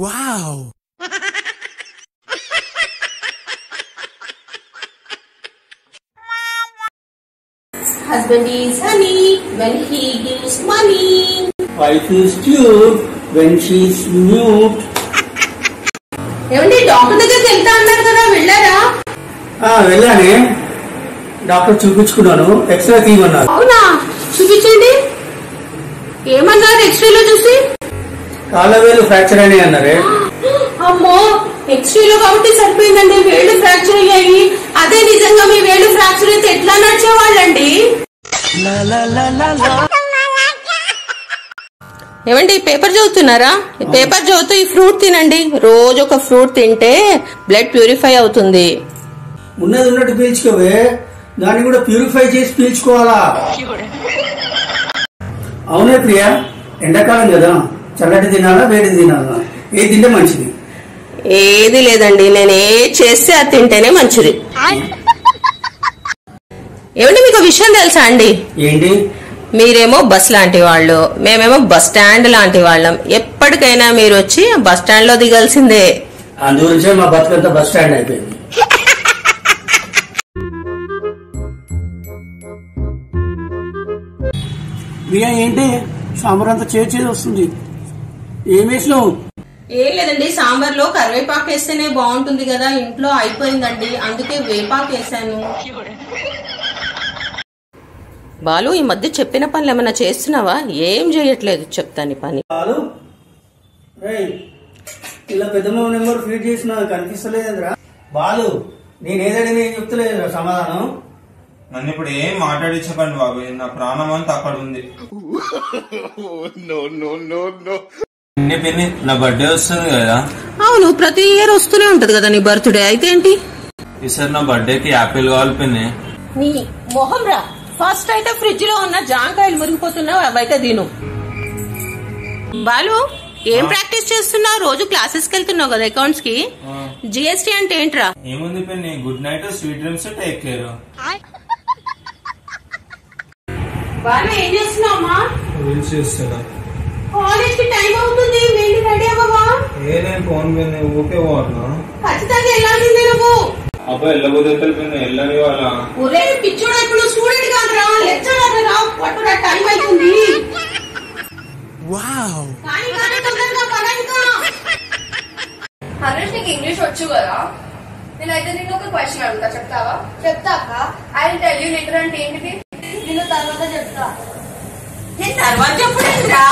Wow. Husband is honey when he gives money. Wife is cute when she is mute. ఏమండి doctor దగ్గరికి వెళ్తా అన్నారు కదా, వెళ్ళారా? వెళ్ళానే, డాక్టర్ చూపించుకున్నాను, ఎక్స్రే తీయమన్నారు. అవునా, చూపించండి. ఏమన్నారు ఎక్స్రేలో చూసి? కాళ్ళవేలు ఫ్రాక్చర్ అని అన్నారే. అమ్మో, ఎక్స్రేలో కాబట్టి సరిపోయిందండి. వేళ్ళు ఫ్రాక్చర్ అయ్యాయి. అదే నిజంగా మీ వేళ్ళు ఫ్రాక్చర్ అయితే ఎట్లా నడిచేవాళ్ళండి? ఏమండి పేపర్ చదువుతున్నారా? పేపర్ చదువుతూ ఈ ఫ్రూట్ తినండి. రోజు ఒక ఫ్రూట్ తింటే బ్లడ్ ప్యూరిఫై అవుతుంది. ఉన్నది ఉన్నట్టు పీల్చుకోవే, దాన్ని కూడా ప్యూరిఫై చేసి పీల్చుకోవాలా? అవునే ప్రియా, ఎండాకాలం కదా, చల్లటి తినాలా వేడి తినాలా? ఏది తింటే మంచిది? ఏది లేదండి, నేను ఏది చేస్తే అది తింటేనే మంచిది. ఏమండి మీకు విషయం తెలుసా అండి? ఏంటి? మీరేమో బస్ లాంటి వాళ్ళు, మేమేమో బస్ స్టాండ్ లాంటి వాళ్ళం. ఎప్పటికైనా మీరు వచ్చి బస్ స్టాండ్ లో దిగాల్సిందే. అందుగురించే మా బతుకంతా బస్ స్టాండ్ అయిపోయింది. ప్రియా ఏంటి సాంబార్ అంతా చేసి వస్తుంది, ఏం వేసినావు? ఏం లేదండి, సాంబార్ లో కరివేపాకు వేస్తేనే బాగుంటుంది కదా, ఇంట్లో అయిపోయిందండి, అందుకే వేపాకు వేసాను. బాలు, ఈ మధ్య చెప్పిన పనులు ఏమన్నా చేస్తున్నావా? ఏం చేయట్లేదు, చెప్తాను పని. బాలు, ఇలా పెద్దమ్మ నెంబర్ ఫీడ్ చేసిన కనిపిస్తలేదురా. బాలు, నేనేదడిగినా ఏం చెప్తలేదురా సమాధానం. నన్ను ఇప్పుడు ఏం మాట్లాడించకండి బాబు, నా ప్రాణం అంతా అక్కడ ఉంది. నా బర్త్డే వస్తుంది కదా. అవును, ప్రతి ఇయర్ వస్తూనే ఉంటది కదా నీ బర్త్డే. అయితే ఏంటి ఈసారి నా బర్త్డేకి యాపిల్ కావాలి పిన్ని. నీ మొహం రా. ఫస్ట్ అయితే ఫ్రిడ్జ్ లో ఉన్న జాంకాయలు మురిగిపోతున్నావు, అవైతే తిను. బాలు, ఏం ప్రాక్టీస్ చేస్తున్నావు? రోజు క్లాసెస్ కి వెళ్తున్నావు కదా అకౌంట్స్ కి. జిఎస్టీ అంటే ఏంట్రా? ఏముంది పిన్ని, good night, sweet dreams, take care. Balu, ఏం చేస్తున్నావమ్మా? కాలేజ్ కి టైం అవుతుంది, వెళ్ళి రెడీ అవ్వవా? ఫోన్ పిన్ని, ఊకే పోతున్నా. ఖచ్చితంగా వెళ్ళాల్సిందే నువ్వు. అబ్బాయి వెళ్ళబోతే పిన్ని, వెళ్ళని వాళ్ళ. ఒరే పిచ్చోడా, ఇప్పుడు స్టూడెంట్ కాదురా, లెక్చరర్ రా. పట్టురా, టైం అవుతుంది. వావ్. కానీ తొందరగా పడంకా. హరీష్, నీకు ఇంగ్లీష్ వచ్చు కదా, నేనైతే నిన్ను ఒక క్వశ్చన్ అడుగుతా, చెప్తావా? చెప్తాక I will tell you later అంటే ఏంటిది? నేను తర్వాత చెప్తా. తర్వాత చెప్పలేదురా,